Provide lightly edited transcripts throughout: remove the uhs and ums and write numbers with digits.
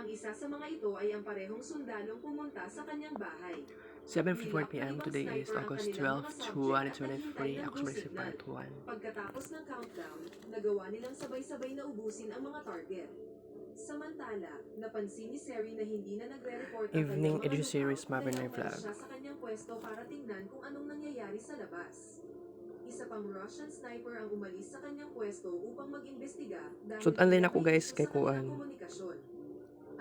Ang isa sa mga ito ay ang parehong sundalong pumunta sa kanyang bahay. 7:54 Nilak ng p.m. ibang Today is sniper ang August kanilang 12, mga subject at naghintay 2023. ng Ako go si signal. Part 1. Pagkatapos ng countdown, nagawa nilang sabay-sabay na ubusin ang mga target. Samantala, napansin ni Seri na hindi na nagre-report ang Evening kanyang mga Edu-Series lookout, Marvin kaya Vlog. umalis siya sa kanyang pwesto para tingnan kung anong nangyayari sa labas. Isa pang Russian sniper ang umalis sa kanyang pwesto upang mag-imbestiga dahil So, online ako may guys issue kay sa kanilang Kuan. komunikasyon.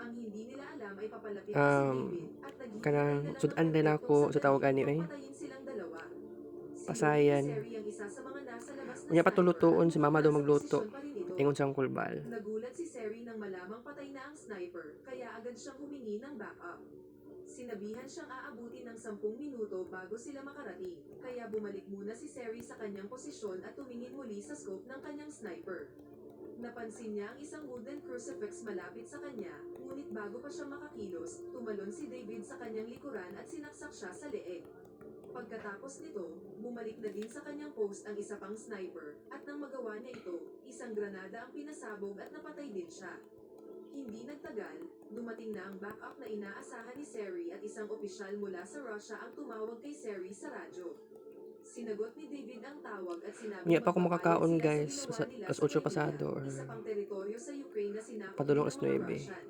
Ang hindi nila alam ay papalapit na si David at naghihintay na lang So, ng online perpektong ako sa tawag sandali ani upang ay patayin silang dalawa. Sinulit ni pasayan. Seri ang isa sa mga nasa labas na Unya sniper patulutuon at si mukhang mama daw nasa magluto. posisyon pa rin ito. Ingon siyang kulbal. Nagulat si Seri nang malamang patay na ang sniper, kaya agad siyang humingi ng backup. Sinabihan siyang aabutin ng 10 minuto bago sila makarating, kaya bumalik muna si Seri sa kanyang posisyon at tumingin muli sa scope ng kanyang sniper. Napansin niya ang isang wooden crucifix malapit sa kanya, ngunit bago pa siya makakilos, tumalon si David sa kanyang likuran at sinaksak siya sa leeg. Pagkatapos nito, bumalik na din sa kanyang post ang isa pang sniper, at nang magawa niya ito, isang granada ang pinasabog at napatay din siya. Hindi nagtagal, dumating na ang backup na inaasahan ni Seri at isang opisyal mula sa Russia ang tumawag kay Seri sa radyo. Sinagot ni David ang tawag at sinabi Hindi pa ako magpapayag makakaon sila guys. sa ginawa nila Alas sa 8 pasado Crimea, or isa pang teritoryo sa Ukraine na sinakop din padulong ng alas mga 9. Russian.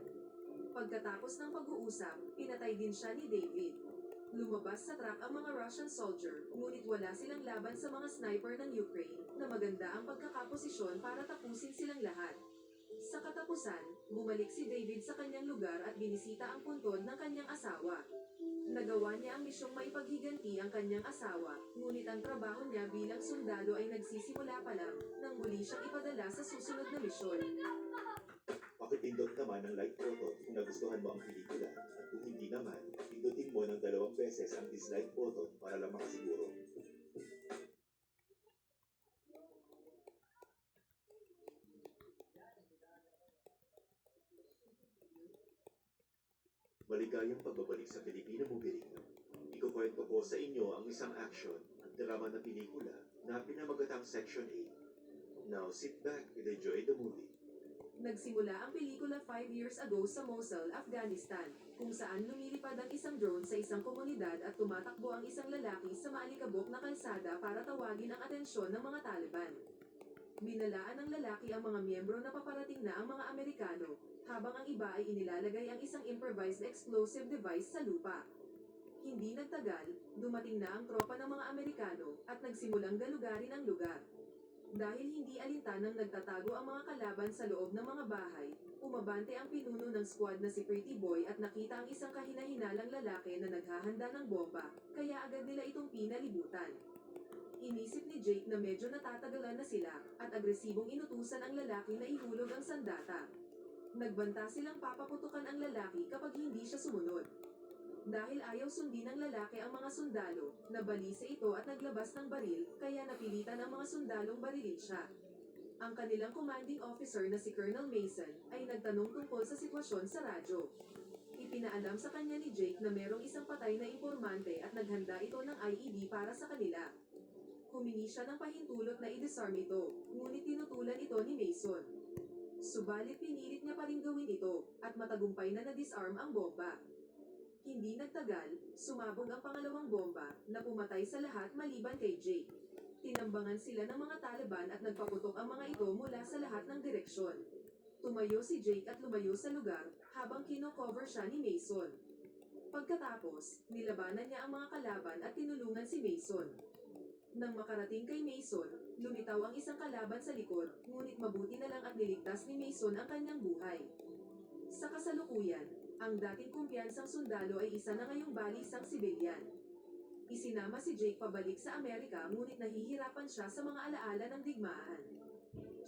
Pagkatapos ng pag-uusap, pinatay din siya ni David. Lumabas sa truck ang mga Russian soldier, ngunit wala silang laban sa mga sniper ng Ukraine na maganda ang pagkakaposisyon para tapusin silang lahat. Sa katapusan, bumalik si David sa kanyang lugar at binisita ang puntod ng kanyang asawa. Nagawa niya ang misyong maipaghiganti ang kanyang asawa, ngunit ang trabaho niya bilang sundalo ay nagsisimula pa lang nang muli siyang ipadala sa susunod na misyon. Pakipindot naman ang like button kung nagustuhan mo ang pelikula at kung hindi naman, pindutin mo ng 2 beses ang dislike button para lang makasiguro. Maligayang pagbabalik sa Pilipino Movie Ring. Ikukwento ko sa inyo ang isang action at drama na pelikula na pinamagatang Section 8. Now sit back and enjoy the movie. Nagsimula ang pelikula 5 years ago sa Mosul, Afghanistan, kung saan lumilipad ang isang drone sa isang komunidad at tumatakbo ang isang lalaki sa maalikabok na kalsada para tawagin ang atensyon ng mga Taliban. Binalaan ng lalaki ang mga miyembro na paparating na ang mga Amerikano, habang ang iba ay inilalagay ang isang improvised explosive device sa lupa. Hindi nagtagal, dumating na ang tropa ng mga Amerikano at nagsimulang galugarin ang lugar. Dahil hindi alintanang nagtatago ang mga kalaban sa loob ng mga bahay, umabante ang pinuno ng squad na si Pretty Boy at nakita ang isang kahinahinalang lalaki na naghahanda ng bomba, kaya agad nila itong pinalibutan. Inisip ni Jake na medyo natatagalan na sila at agresibong inutusan ang lalaki na ihulog ang sandata. Nagbanta silang papaputukan ang lalaki kapag hindi siya sumunod. Dahil ayaw sundin ng lalaki ang mga sundalo, nabalisa ito at naglabas ng baril, kaya napilitan ang mga sundalong barilin siya. Ang kanilang commanding officer na si Colonel Mason ay nagtanong tungkol sa sitwasyon sa radyo. Ipinaalam sa kanya ni Jake na merong isang patay na impormante at naghanda ito ng IED para sa kanila. Humingi siya ng pahintulot na i-disarm ito, ngunit tinutulan ito ni Mason. Subalit pinilit niya pa rin gawin ito, at matagumpay na na-disarm ang bomba. Hindi nagtagal, sumabog ang pangalawang bomba, na pumatay sa lahat maliban kay Jake. Tinambangan sila ng mga Taliban at nagpaputok ang mga ito mula sa lahat ng direksyon. Tumayo si Jake at lumayo sa lugar, habang kino-cover siya ni Mason. Pagkatapos, nilabanan niya ang mga kalaban at tinulungan si Mason. Nang makarating kay Mason, lumitaw ang isang kalaban sa likod, ngunit mabuti na lang at niligtas ni Mason ang kanyang buhay. Sa kasalukuyan, ang dating kumpiyansang sundalo ay isa na ngayong balisang sibilyan. Isinama si Jake pabalik sa Amerika ngunit nahihirapan siya sa mga alaala ng digmaan.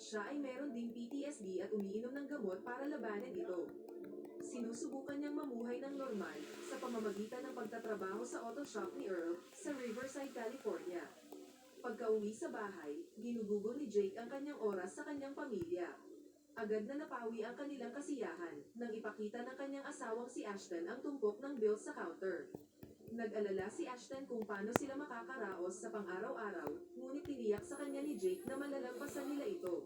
Siya ay meron ding PTSD at umiinom ng gamot para labanan ito. Sinusubukan niyang mamuhay ng normal sa pamamagitan ng pagtatrabaho sa auto shop ni Earl sa Riverside, California. Pagka-uwi sa bahay, ginugugol ni Jake ang kanyang oras sa kanyang pamilya. Agad na napawi ang kanilang kasiyahan nang ipakita ng kanyang asawang si Ashton ang tumpok ng bills sa counter. Nag-alala si Ashton kung paano sila makakaraos sa pang-araw-araw, ngunit tiniyak sa kanya ni Jake na malalampasan nila ito.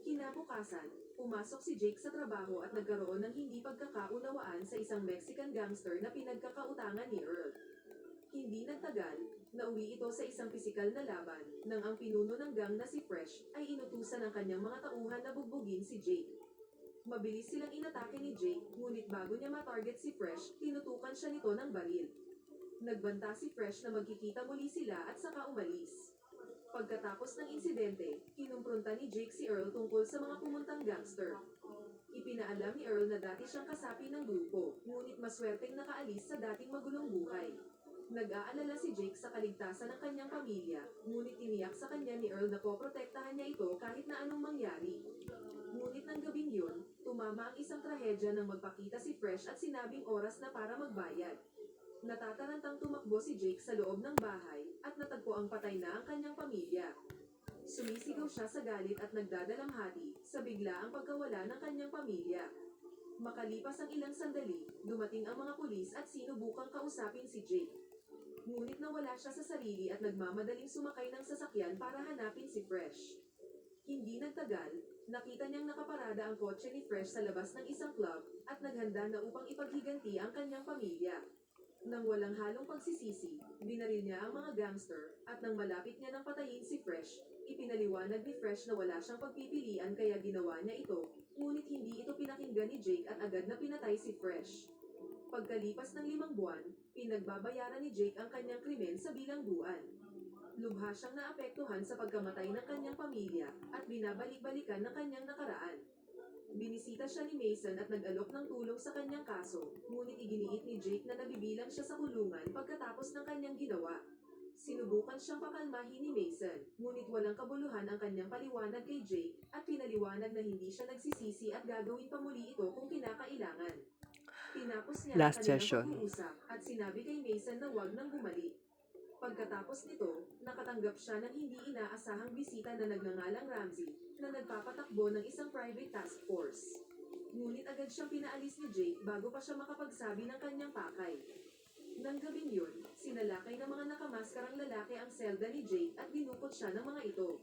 Kinabukasan, pumasok si Jake sa trabaho at nagkaroon ng hindi pagkakaunawaan sa isang Mexican gangster na pinagkakautangan ni Earl. Hindi nagtagal, nauwi ito sa isang pisikal na laban, nang ang pinuno ng gang na si Fresh ay inutusan ng kanyang mga tauhan na bugbugin si Jake. Mabilis silang inatake ni Jake, ngunit bago niya ma-target si Fresh, tinutukan siya nito ng baril. Nagbanta si Fresh na magkikita muli sila at saka umalis. Pagkatapos ng insidente, kinumpronta ni Jake si Earl tungkol sa mga pumuntang gangster. Ipinaalam ni Earl na dati siyang kasapi ng grupo, ngunit maswerteng nakaalis sa dating magulong buhay. Nag-aalala si Jake sa kaligtasan ng kanyang pamilya, ngunit tiniyak sa kanya ni Earl na poprotektahan niya ito kahit na anong mangyari. Ngunit ng gabing yun, tumama ang isang trahedya nang magpakita si Fresh at sinabing oras na para magbayad. Natatarantang tumakbo si Jake sa loob ng bahay at natagpo ang patay na ang kanyang pamilya. Sumisigaw siya sa galit at nagdadalamhati sa bigla ang pagkawala ng kanyang pamilya. Makalipas ang ilang sandali, dumating ang mga pulis at sinubukang kausapin si Jake. Ngunit nawala siya sa sarili at nagmamadaling sumakay ng sasakyan para hanapin si Fresh. Hindi nagtagal, nakita niyang nakaparada ang kotse ni Fresh sa labas ng isang club at naghanda na upang ipaghiganti ang kanyang pamilya. Nang walang halong pagsisisi, binaril niya ang mga gangster at nang malapit niya nang patayin si Fresh, ipinaliwanag ni Fresh na wala siyang pagpipilian kaya ginawa niya ito, ngunit hindi ito pinakinggan ni Jake at agad na pinatay si Fresh. Pagkalipas ng 5 buwan, pinagbabayaran ni Jake ang kanyang krimen sa bilangguan. Lubha siyang naapektuhan sa pagkamatay ng kanyang pamilya at binabalik-balikan ng kanyang nakaraan. Binisita siya ni Mason at nag-alok ng tulong sa kanyang kaso, ngunit iginiit ni Jake na nabibilang siya sa kulungan pagkatapos ng kanyang ginawa. Sinubukan siyang pakalmahin ni Mason, ngunit walang kabuluhan ang kanyang paliwanag kay Jake at pinaliwanag na hindi siya nagsisisi at gagawin pa muli ito kung kinakailangan. Tinapos niya Last ang kanilang session. pag-uusap at sinabi kay Mason na huwag nang bumalik. Pagkatapos nito, nakatanggap siya ng hindi inaasahang bisita na nagngangalang Ramsey, na nagpapatakbo ng isang private task force. Ngunit agad siyang pinaalis ni Jake bago pa siya makapagsabi ng kanyang pakay. Nang gabing yun, sinalakay ng mga nakamaskarang lalaki ang selda ni Jake at dinukot siya ng mga ito.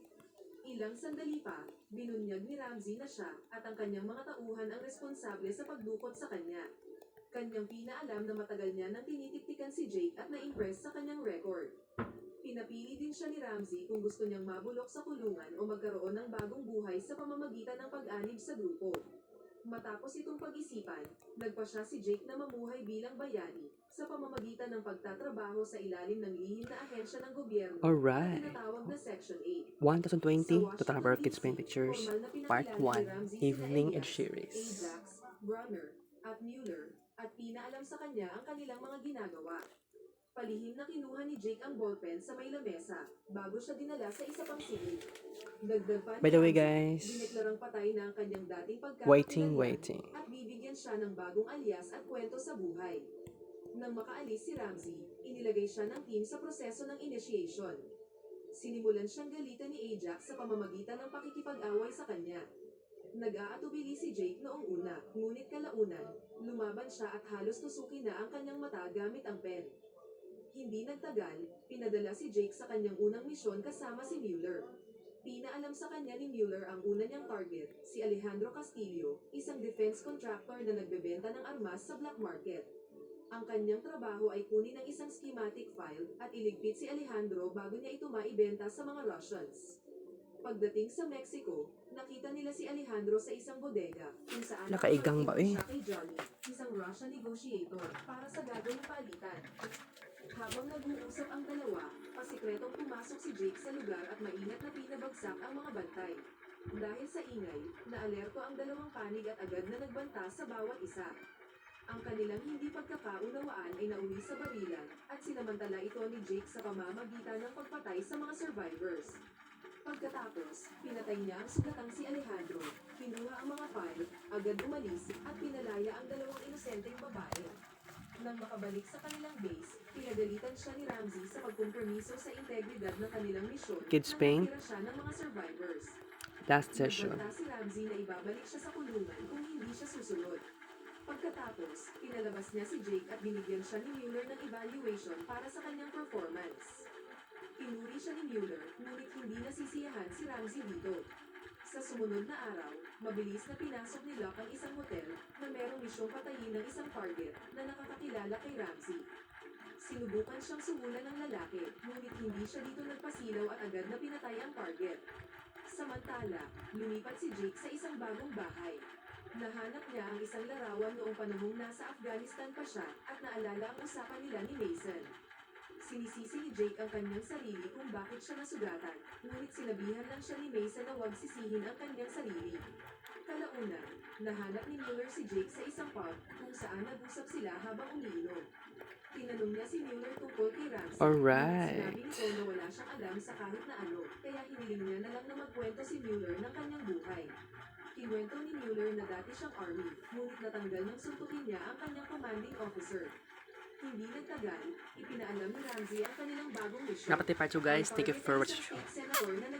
Ilang sandali pa, binunyag ni Ramsey na siya at ang kanyang mga tauhan ang responsable sa pagdukot sa kanya. Kanyang pinaalam na matagal niya nang tinitiktikan si Jake at na-impress sa kanyang record. Pinapili din siya ni Ramsey kung gusto niyang mabulok sa kulungan o magkaroon ng bagong buhay sa pamamagitan ng pag-anib sa grupo. Matapos itong pag-isipan, nagpasya si Jake na mamuhay bilang bayani sa pamamagitan ng pagtatrabaho sa ilalim ng lihim na ahensya ng gobyerno na Alright. tinatawag na Section 8. 1020 Sa to Traveler Washington, Kids Paint D.C., Pictures, formal na Part pinakilala ni 1, Ramsey Evening sina and Elias, Series. Ajax, Brunner, at Mueller, at pinaalam sa kanya ang kanilang mga ginagawa. Palihim na kinuha ni Jake ang ballpen sa may lamesa bago siya dinala sa isa pang silid. Dagdag pa ni By the way, Ramsey, guys, dineklarang patay na ang kanyang dating waiting. at bibigyan siya ng bagong alias at kwento sa buhay. Nang makaalis si Ramsey, inilagay siya ng team sa proseso ng initiation. Sinimulan siyang galitan ni Ajax sa pamamagitan ng pakikipag-away sa kanya. Nag-aatubili si Jake noong una, ngunit kalaunan, lumaban siya at halos tusukin na ang kanyang mata gamit ang pen. Hindi nagtagal, pinadala si Jake sa kanyang unang misyon kasama si Mueller. Pinaalam sa kanya ni Mueller ang una niyang target, si Alejandro Castillo, isang defense contractor na nagbebenta ng armas sa black market. Ang kanyang trabaho ay kunin ang isang schematic file at iligpit si Alejandro bago niya ito maibenta sa mga Russians. Pagdating sa Mexico, nakita nila si Alejandro sa isang bodega kung saan Nakaigang ba eh? siya kay Johnny, isang Russian negotiator, para sa gagawing palitan. Habang nag-uusap ang dalawa, pasikretong pumasok si Jake sa lugar at maingat na pinabagsak ang mga bantay. Dahil sa ingay, naalerto ang dalawang panig at agad na nagbanta sa bawat isa. Ang kanilang hindi pagkakaunawaan ay nauwi sa barilan at sinamantala ito ni Jake sa pamamagitan ng pagpatay sa mga survivors. Pagkatapos, pinatay niya ang sugatang si Alejandro, kinuha ang mga file, agad umalis, at pinalaya ang dalawang inosenteng babae. Nang makabalik sa kanilang base, pinagalitan siya ni Ramsey sa pagkompromiso sa integridad ng kanilang misyon Kids na Paint. natira siya ng mga survivors. Last session. Nagbanta si Ramsey na ibabalik siya sa kulungan kung hindi siya susunod. Pagkatapos, pinalabas niya si Jake at binigyan siya ni Mueller ng evaluation para sa kanyang performance. Pinuri siya ni Mueller, ngunit hindi nasisiyahan si Ramsey dito. Sa sumunod na araw, mabilis na pinasok ni Locke ang isang hotel na merong misyong patayin ng isang target na nakakakilala kay Ramsey. Sinubukan siyang sumulan ng lalaki, ngunit hindi siya dito nagpasilaw at agad na pinatay ang target. Samantala, lumipat si Jake sa isang bagong bahay. Nahanap niya ang isang larawan noong panahong nasa Afghanistan pa siya at naalala ang usapan nila ni Mason. Sinisisi ni Jake ang kanyang sarili kung bakit siya nasugatan, ngunit sinabihan lang siya ni Mason na huwag sisihin ang kanyang sarili. Kalauna, nahanap ni Mueller si Jake sa isang pub kung saan nag-usap sila habang umiinom. Tinanong niya si Mueller tungkol kay Ramsey. Alright. Sinabi nito na wala siyang alam sa kahit na ano, kaya hiniling niya na lang na magkwento si Mueller ng kanyang buhay. Kinuwento ni Mueller na dati siyang army, ngunit natanggal ng suntukin niya ang kanyang commanding officer. Hindi nagtagal, ipinaalam ni Ramsey ang kanilang bagong mission. Dapat i-part 2 guys. Thank you for watching.